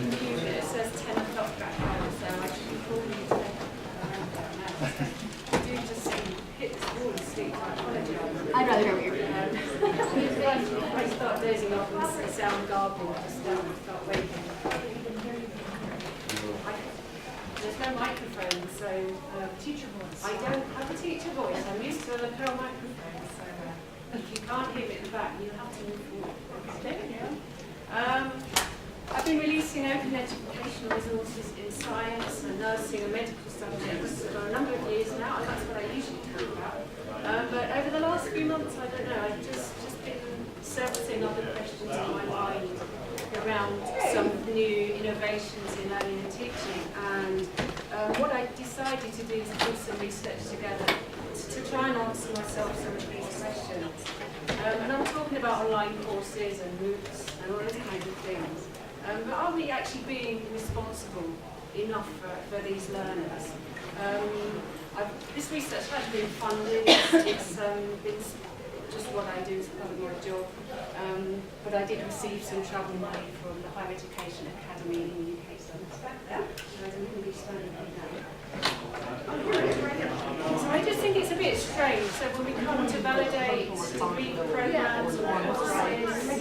confused that it says 10 o'clock back home, so I should be calling you to take around there now. So I do just hit this wall and sleep, I apologise. I'd rather go here. I start dozing off and sound garbled, just start waking. There's no microphone, so Teacher voice. I don't have a teacher voice. I'm used to a lapel microphone, so if you can't hear me at the back, you'll have to move forward. There we go. I've been releasing open educational resources in science and nursing and medical subjects for a number of years now, and that's what I usually talk about. But over the last few months, I don't know, I've just been surfacing other questions in my mind around some new innovations in learning and teaching, and what I decided to do is put some research together to try and answer myself some of these questions. And I'm talking about online courses and MOOCs and all those kinds of things. But are we actually being responsible enough for these learners? This research has been funded, it's been just what I do as part of my job, but I did receive some travel money from the Higher Education Academy in the UK, so I don't think we started with that. So I just think it's a bit strange, so when we come to validate degree programs or courses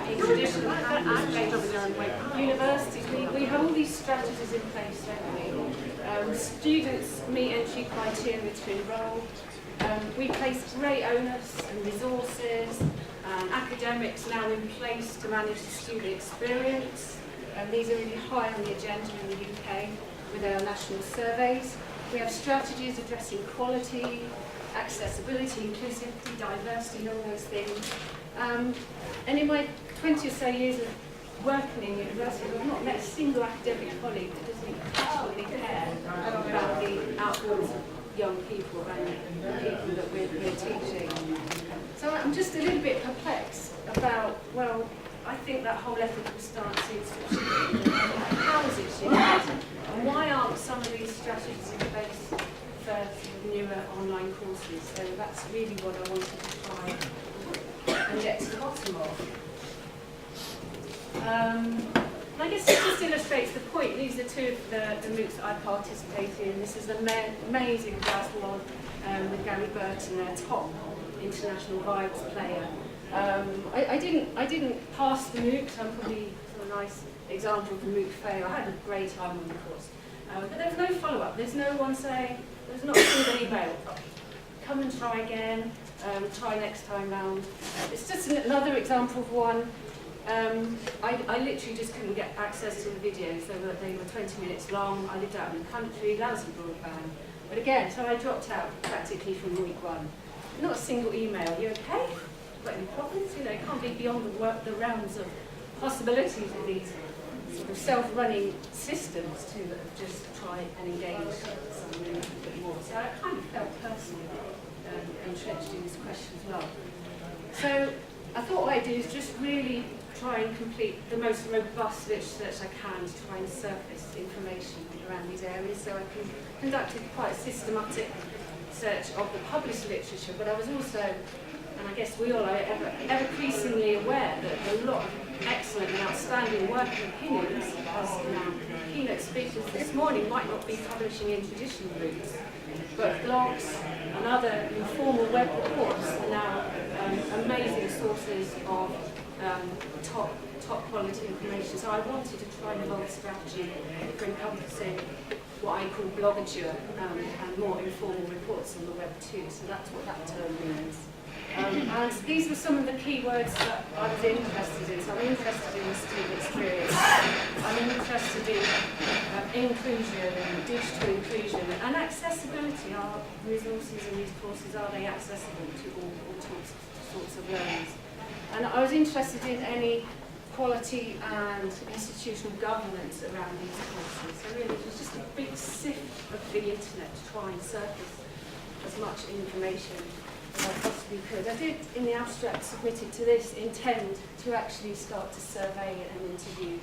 in traditional and universities, we have all these strategies in place, don't we? Students meet entry criteria to enrol. We place great onus and resources and academics now in place to manage the student experience. These are really high on the agenda in the UK with our national surveys. We have strategies addressing quality, accessibility, inclusivity, diversity, and all those things. And in my 20 or so years of working in universities, I've not met a single academic colleague that doesn't absolutely care about the outcomes of young people and the people that we're teaching. So I'm just a little bit perplexed about, well, I think that whole ethical stance is shifting. How is it shifting? And why aren't some of these strategies in place for newer online courses? So that's really what I wanted to try and get to the bottom of. And I guess this just illustrates the point. These are two of the MOOCs that I participate in. This is an amazing class one with Gary Burton, their top international vibes player. I didn't pass the MOOC, so I'm probably a nice example of the MOOC fail. I had a great time on the course. But there's no follow-up. There's no one saying, there's not a single email. Come and try again, try next time round. It's just another example of one. I literally just couldn't get access to the videos. They were 20 minutes long. I lived out in the country, lousy broadband. But again, so I dropped out practically from week one. Not a single email. You okay? Got any problems? You know, it can't be beyond the realms of possibilities of these sort of self-running systems to just try and engage someone a little bit more. So I kind of felt personally entrenched in this question as well. So I thought what I'd do is just really try and complete the most robust research I can to try and surface information around these areas. So I conducted quite a systematic search of the published literature, but I was also, and I guess we all are ever increasingly aware that there are a lot of excellent and outstanding work and opinions, as our keynote speakers this morning might not be publishing in traditional routes, but blogs and other informal web reports are now amazing sources of top quality information. So I wanted to try and evolve a strategy for encompassing what I call blogature and more informal reports on the web too. So that's what that term means. And these were some of the key words that I was interested in. So I'm interested in the student experience. I'm interested in inclusion and digital inclusion and accessibility. Are resources in these courses, are they accessible to all sorts of learners? And I was interested in any quality and institutional governance around these courses. So really it was just a big sift of the internet to try and surface as much information as I possibly could. I did, in the abstract submitted to this, intend to actually start to survey and interview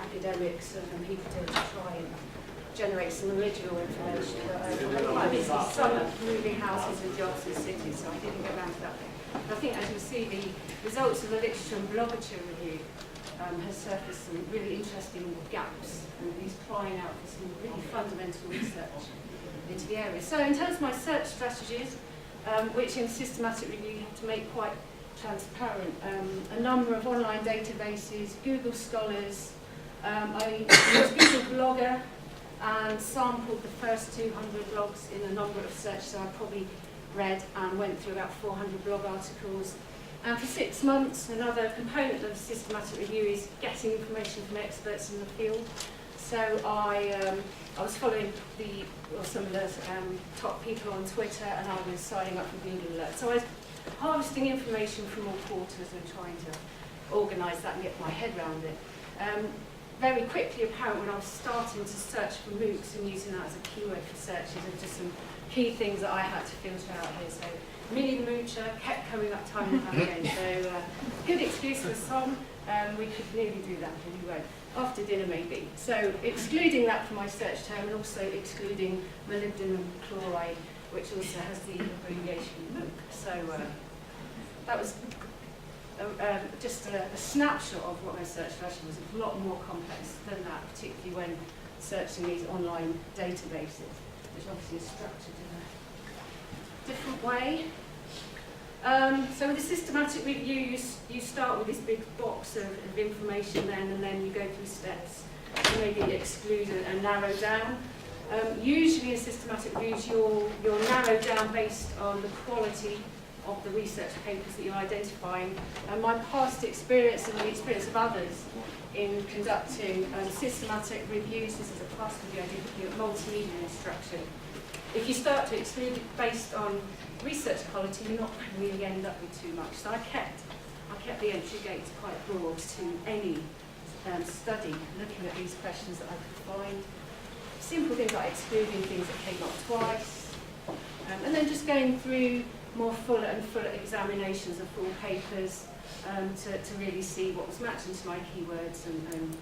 academics and people to try and generate some original information. But I had quite a busy summer moving houses and jobs in cities, so I didn't get around to that. I think, as you'll see, the results of the literature and blogature review has surfaced some really interesting gaps, and he's crying out for some really fundamental research into the area. So in terms of my search strategies, which in systematic review you have to make quite transparent, a number of online databases, Google Scholars, I used Google Blogger and sampled the first 200 blogs in a number of searches I probably read, and went through about 400 blog articles. And for 6 months, another component of systematic review is getting information from experts in the field. So I was following some of the top people on Twitter, and I was signing up for Google Alerts. So I was harvesting information from all quarters and trying to organise that and get my head around it. Very quickly apparent when I was starting to search for MOOCs and using that as a keyword for searches, are just some key things that I had to filter out here. So Millie the Moocher kept coming up time and time again. So good excuse for some. We could nearly do that, but we won't. After dinner maybe. So excluding that from my search term, and also excluding molybdenum chloride, which also has the abbreviation MOOC. So that was just a snapshot of what my search strategy was. It's a lot more complex than that, particularly when searching these online databases, which obviously is structured in a different way. So with a systematic review, you start with this big box of information and then you go through steps to maybe exclude and narrow down. Usually in systematic reviews, you're narrowed down based on the quality of the research papers that you're identifying. And my past experience and the experience of others in conducting systematic reviews, this is a past review I did looking at multimedia instruction. If you start to exclude it based on research quality, you're not really end up with too much. So I kept the entry gates quite broad to any study looking at these questions that I could find. Simple things like excluding things that came up twice, and then just going through more fuller and fuller examinations of full papers to really see what was matching to my keywords, and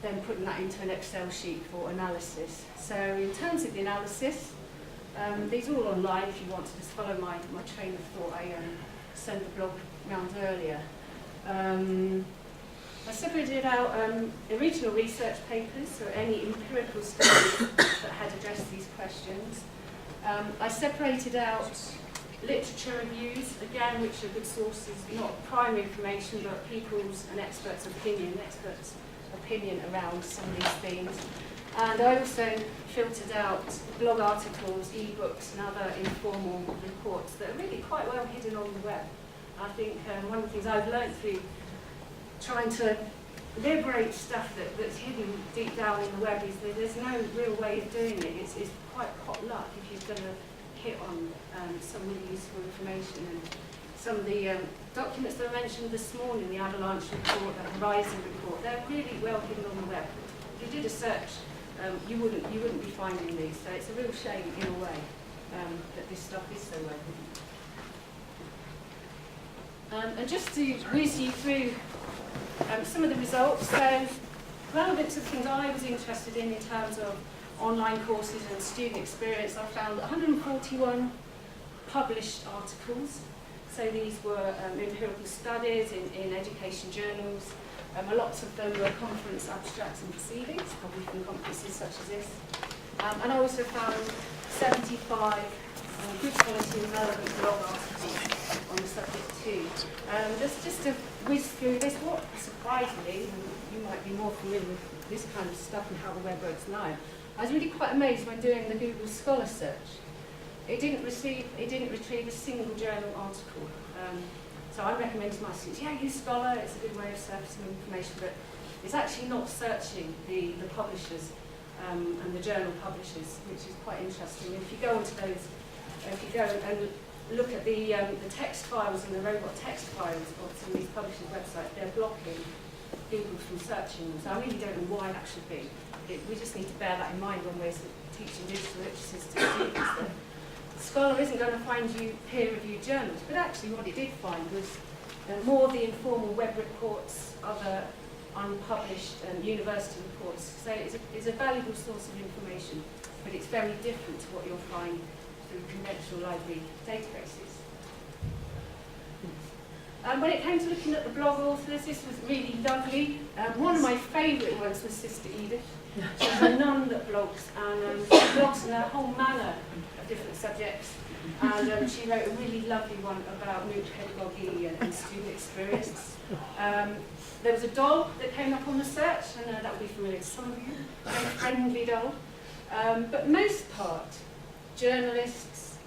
then putting that into an Excel sheet for analysis. So in terms of the analysis, these are all online if you want to just follow my train of thought. I sent the blog round earlier. I separated out original research papers, so any empirical studies that had addressed these questions. I separated out literature reviews, again, which are good sources, not primary information, but people's and experts' opinion around some of these themes. And I also filtered out blog articles, e-books and other informal reports that are really quite well hidden on the web. I think one of the things I've learned through trying to liberate stuff that's hidden deep down in the web is that there's no real way of doing it. It's quite hot luck if you're going to hit on some really useful information. And some of the documents that I mentioned this morning, the Avalanche report, the Horizon report, they're really well hidden on the web. If you did a search, you wouldn't be finding these. So it's a real shame in a way that this stuff is so well hidden. And just to whiz you through some of the results, so relevant to the things I was interested in terms of online courses and student experience, I found 141 published articles. So these were empirical studies in education journals. A lot of them were conference abstracts and proceedings, probably from conferences such as this. And I also found 75 good quality and relevant blog articles on the subject too. Just to whiz through this, what surprised me, and you might be more familiar with this kind of stuff and how the web works now, I was really quite amazed when doing the Google Scholar search. It didn't retrieve a single journal article. So I recommend to my students, yeah, use Scholar, it's a good way of surfacing information, but it's actually not searching the publishers and the journal publishers, which is quite interesting. And if you go onto those, if you go and look at the text files and the robot text files of some of these publishers' websites, they're blocking Google from searching them. So I really don't know why that should be. We just need to bear that in mind when we're teaching digital literacy to students, that Scholar isn't going to find you peer-reviewed journals, but actually what it did find was more of the informal web reports, other unpublished university reports. So it's a valuable source of information, but it's very different to what you'll find through conventional library databases. When it came to looking at the blog authors, this was really lovely. One of my favourite ones was Sister Edith. She's a nun that blogs, and she blogs on a whole manner of different subjects. And she wrote a really lovely one about MOOC pedagogy and student experience. There was a doll that came up on the search, and that will be familiar to some of you, a very friendly doll. But most part, journalists,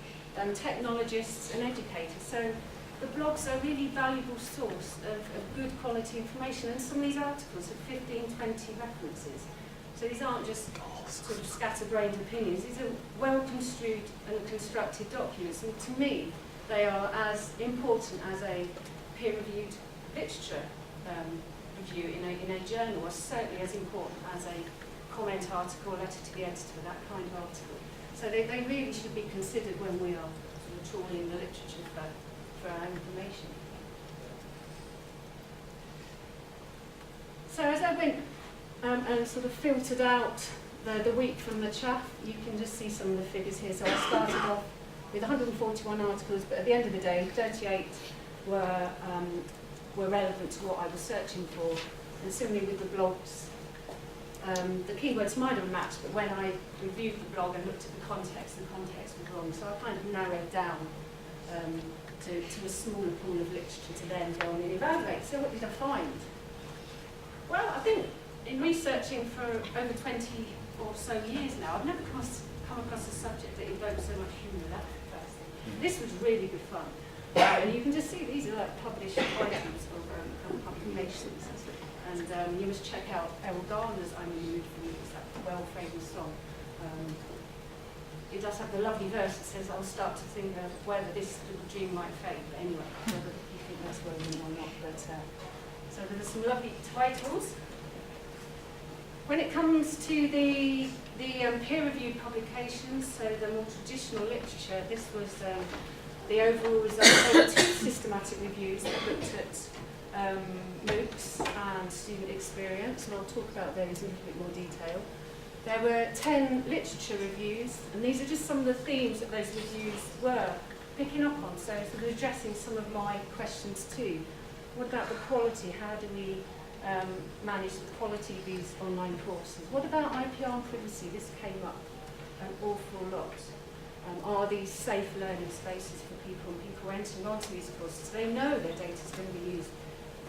technologists and educators. So the blogs are a really valuable source of good quality information, and some of these articles have 15, 20 references. So these aren't just sort of scatterbrained opinions, these are well-construed and constructed documents, and to me they are as important as a peer-reviewed literature review in a journal, or certainly as important as a comment article, letter to the editor, that kind of article. So they really should be considered when we are sort of trawling the literature for our information. So as I went and sort of filtered out the week from the chaff, you can just see some of the figures here. So I started off with 141 articles, but at the end of the day, 38 were relevant to what I was searching for. And similarly with the blogs, the keywords might have matched, but when I reviewed the blog and looked at the context was wrong. So I kind of narrowed down to a smaller pool of literature to then go on and evaluate. So what did I find? Well, I think in researching for over 20 or so years now, I've never come across a subject that invokes so much humour. That's the first thing. This was really good fun. And you can just see these are like published items of publications. And you must check out Errol Garner's I'm in the Mood for You. It's that well-famous song. It does have the lovely verse that says, I'll start to think of whether this little dream might fade. But anyway, whether you think that's relevant or not. But, so there are some lovely titles. When it comes to the peer-reviewed publications, so the more traditional literature, this was the overall result. There were 2 systematic reviews that looked at MOOCs and student experience, and I'll talk about those in a little bit more detail. There were 10 literature reviews, and these are just some of the themes that those reviews were picking up on, so sort of addressing some of my questions too. What about the quality? How do we manage the quality of these online courses? What about IPR and privacy? This came up an awful lot. Are these safe learning spaces for people, and people entering onto these courses? They know their data is going to be used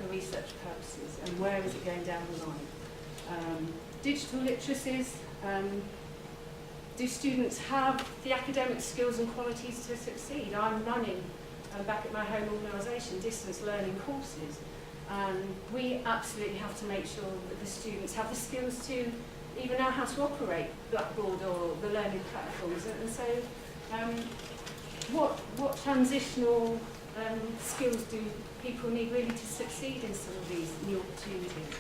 for research purposes, and where is it going down the line? Digital literacies. Do students have the academic skills and qualities to succeed? I'm running, back at my home organisation, distance learning courses. And we absolutely have to make sure that the students have the skills to even know how to operate Blackboard or the learning platforms. And so, what transitional skills do people need really to succeed in some of these new opportunities?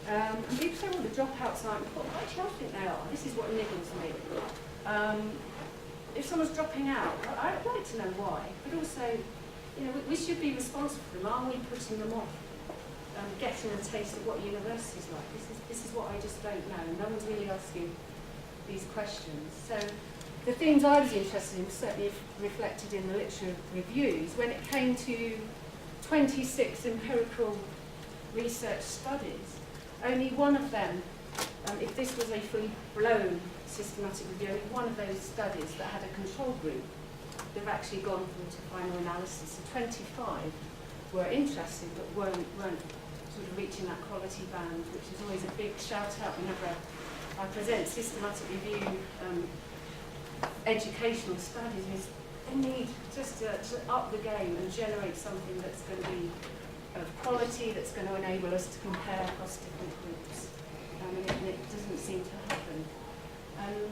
And people say, well, the dropouts aren't important. Actually, I think they are. This is what niggles me. If someone's dropping out, I'd like to know why. But also, you know, we should be responsible for them. Are we putting them off? Getting a taste of what university is like. This is what I just don't know. No one's really asking these questions. So the themes I was interested in were certainly reflected in the literature reviews. When it came to 26 empirical research studies, only one of them, if this was a fully blown systematic review, only one of those studies that had a control group, they've actually gone through to final analysis. So 25 were interested but weren't sort of reaching that quality band, which is always a big shout out whenever I present systematic review educational studies. Is they need just to up the game and generate something that's going to be of quality, that's going to enable us to compare across different groups. And it doesn't seem to happen.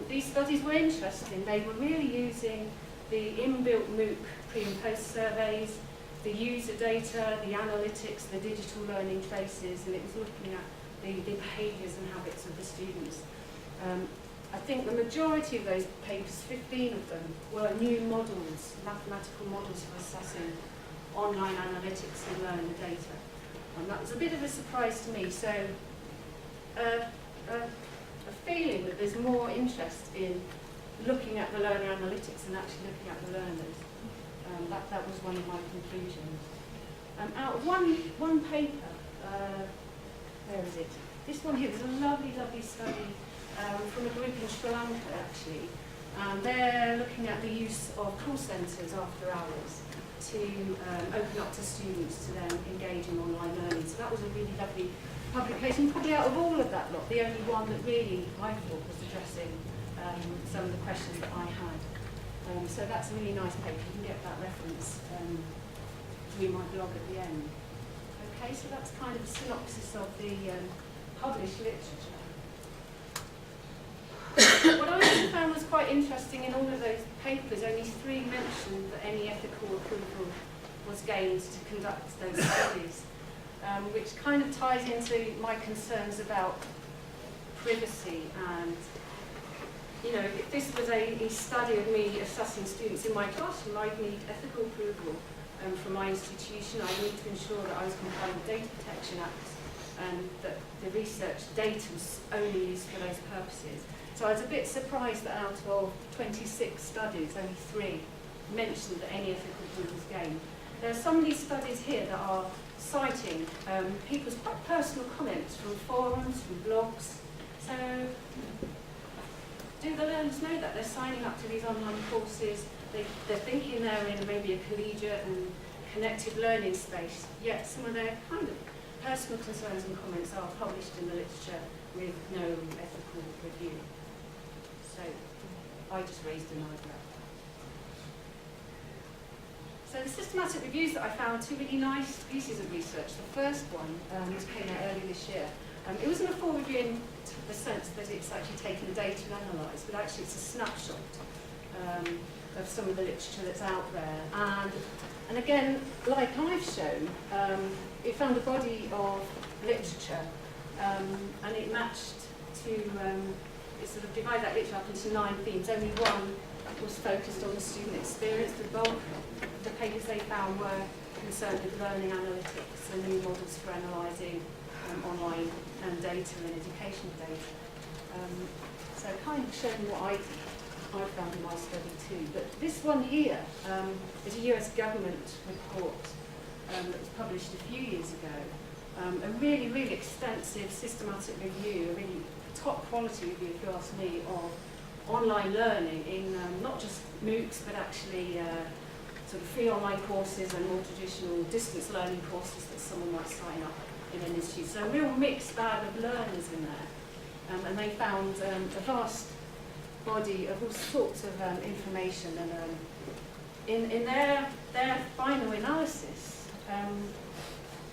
These studies were interesting. They were really using the inbuilt MOOC pre and post surveys, the user data, the analytics, the digital learning traces, and it was looking at the behaviours and habits of the students. I think the majority of those papers, 15 of them, were new models, mathematical models for assessing online analytics and learner data. And that was a bit of a surprise to me. So a feeling that there's more interest in looking at the learner analytics and actually looking at the learners. That was one of my conclusions. Out of one paper, where is it? This one here was a lovely, lovely study from a group in Sri Lanka, actually. They're looking at the use of call centres after hours to open up to students to then engage in online learning. So that was a really lovely publication, probably out of all of that lot, the only one that really I thought was addressing some of the questions that I had. So that's a really nice paper. You can get that reference through my blog at the end. Okay, so that's kind of a synopsis of the published literature. What I also found was quite interesting in all of those papers, only 3 mentioned that any ethical approval was gained to conduct those studies, which kind of ties into my concerns about privacy. And, you know, if this was a study of me assessing students in my classroom, I'd need ethical approval from my institution. I need to ensure that I was complying with Data Protection Act and that the research data was only used for those purposes. So I was a bit surprised that out of 26 studies, only 3 mentioned that any ethical approval was gained. There are some of these studies here that are citing people's quite personal comments from forums, from blogs. So do the learners know that? They're signing up to these online courses, they're thinking they're in maybe a collegiate and connected learning space, yet some of their kind of personal concerns and comments are published in the literature with no ethical review. So I just raised an eyebrow. So the systematic reviews that I found, 2 really nice pieces of research. The first one, which came out early this year, it wasn't a full review in the sense that it's actually taken the data and analysed, but actually it's a snapshot of some of the literature that's out there. And again, like I've shown, it found a body of literature, and it matched to, it sort of divided that literature up into 9 themes. Only one was focused on the student experience. The bulk of the papers they found were concerned with learning analytics and new models for analysing online data and educational data. So kind of showing what I found in my study too. But this one here is a US government report that was published a few years ago. A really, really extensive systematic review, a really top quality review, if you ask me, of online learning in not just MOOCs, but actually sort of free online courses and more traditional distance learning courses that someone might sign up in an institute. So a real mixed bag of learners in there. And they found a vast body of all sorts of information. And in their final analysis,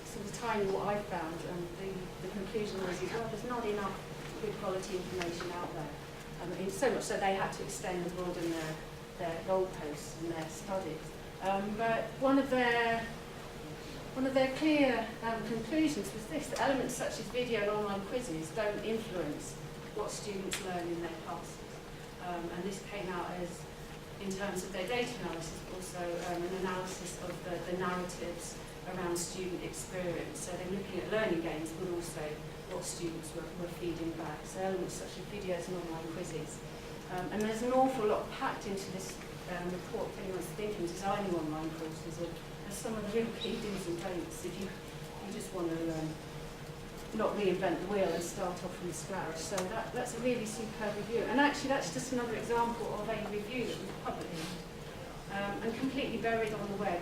sort of tying what I found, the conclusion was, well, there's not enough good quality information out there. So much so they had to extend and broaden their goalposts and their studies. But one of their clear conclusions was this: that elements such as video and online quizzes don't influence what students learn in their classes. And this came out as, in terms of their data analysis, also an analysis of the narratives around student experience. So they're looking at learning gains, but also what students were feeding back. So elements such as videos and online quizzes. And there's an awful lot packed into this report if anyone's thinking of designing online courses. And there's some of the real key do's and don'ts if you just want to not reinvent the wheel and start off from scratch. So that's a really superb review. And actually that's just another example of a review that was published and completely buried on the web.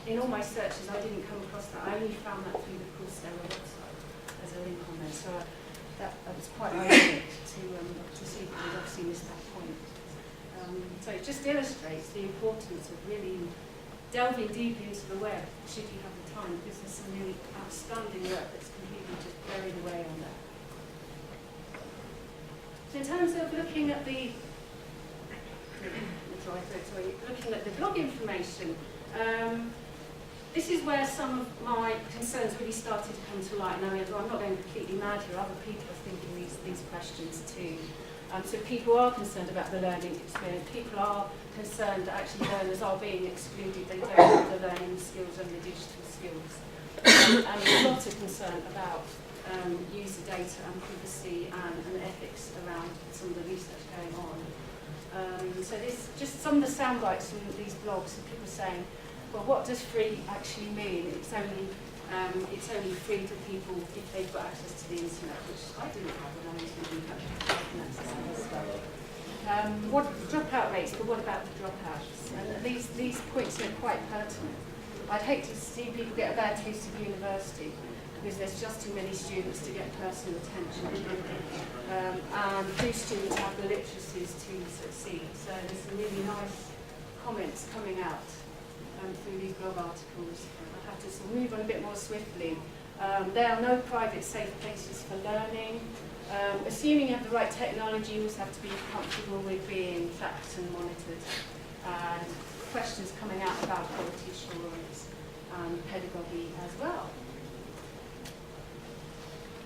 In all my searches I didn't come across that. I only found that through the Coursera website as a link on there. So that was quite ironic to see that we'd obviously missed that point. So it just illustrates the importance of really delving deep into the web, should you have the time, because there's some really outstanding work that's completely just buried away on there. So in terms of looking at looking at the blog information, this is where some of my concerns really started to come to light. Now, I'm not going completely mad here, other people are thinking these questions too. So people are concerned about the learning experience. People are concerned that actually learners are being excluded. They don't have the learning skills and the digital skills. And there's a lot of concern about user data and privacy and ethics around some of the research going on. So this just some of the sound bites from these blogs of people saying, well, what does free actually mean? It's only free to people if they've got access to the internet, which I didn't have when I was living in country. What dropout rates, but what about the dropouts? And these points are quite pertinent. I'd hate to see people get a bad taste of university because there's just too many students to get personal attention. And few students have the literacies to succeed. So there's some really nice comments coming out through these blog articles. I have to sort of move on a bit more swiftly. There are no private safe places for learning. Assuming you have the right technology, you also have to be comfortable with being tracked and monitored. And questions coming out about quality assurance and pedagogy as well.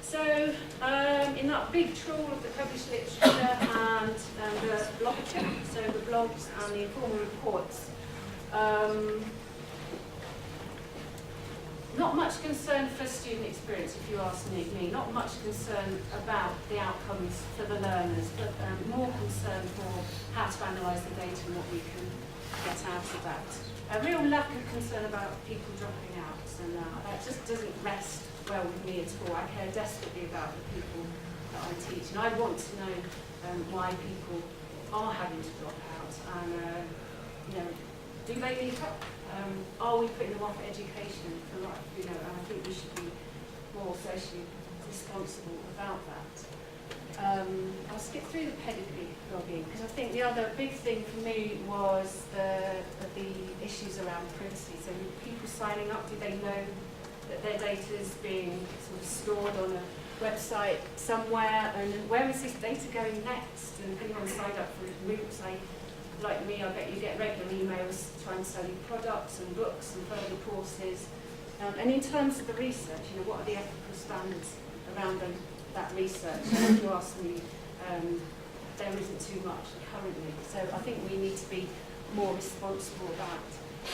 So, in that big trawl of the published literature and the blog, so the blogs and the informal reports, not much concern for student experience, if you ask me. Not much concern about the outcomes for the learners, but more concern for how to analyse the data and what we can get out of that. A real lack of concern about people dropping out, and that just doesn't rest well with me at all. I care desperately about the people that I teach, and I want to know why people are having to drop out, and do they need help? Are we putting them off education for life? And I think we should be more socially responsible about that. I'll skip through the pedagogy blogging because I think the other big thing for me was the issues around privacy. So people signing up, do they know that their data is being sort of stored on a website somewhere, and where is this data going next? And anyone signed up for MOOCs, like me, I bet you get regular emails trying to sell you products and books and further courses. And in terms of the research, what are the ethical standards around that research? And if you ask me, there isn't too much currently. So I think we need to be more responsible about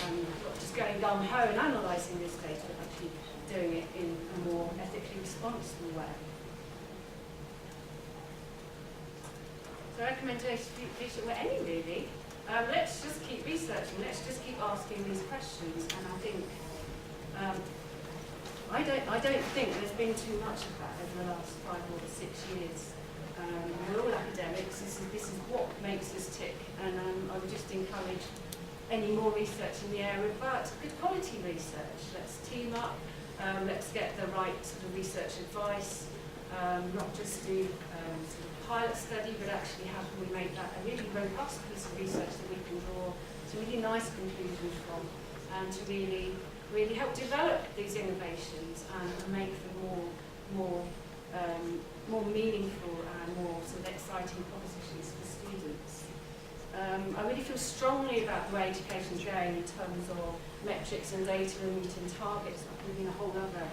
not just going gung-ho and analysing this data, but actually doing it in a more ethically responsible way. So recommendations were any really. Let's just keep researching. Let's just keep asking these questions. And I think I don't think there's been too much of that over the last 5 or 6 years. We're all academics. This is what makes us tick. And I would just encourage any more research in the area, but good quality research. Let's team up. Let's get the right sort of research advice. Not just do sort of pilot study, but actually how can we make that a really robust piece of research that we can draw some really nice conclusions from, and to really help develop these innovations and make them more meaningful and more sort of exciting propositions for students. I really feel strongly about the way education is going in terms of metrics and data and meeting targets, including a whole other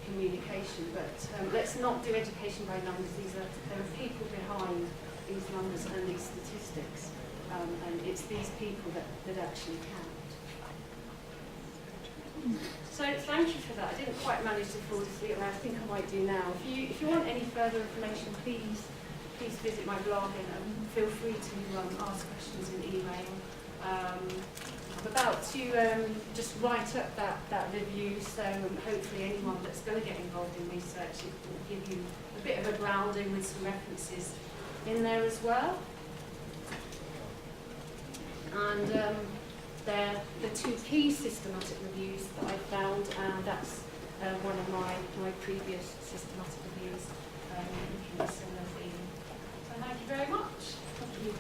communication, but let's not do education by numbers. There are people behind these numbers and these statistics, and it's these people that actually count. So thank you for that. I didn't quite manage to fall asleep, and I think I might do now. If you want any further information, please visit my blog and feel free to ask questions in email. I'm about to just write up that review, so hopefully anyone that's going to get involved in research, it will give you a bit of a grounding with some references in there as well. And they're the 2 key systematic reviews that I found, and that's one of my previous systematic reviews looking at a similar theme. So thank you very much. Thank you.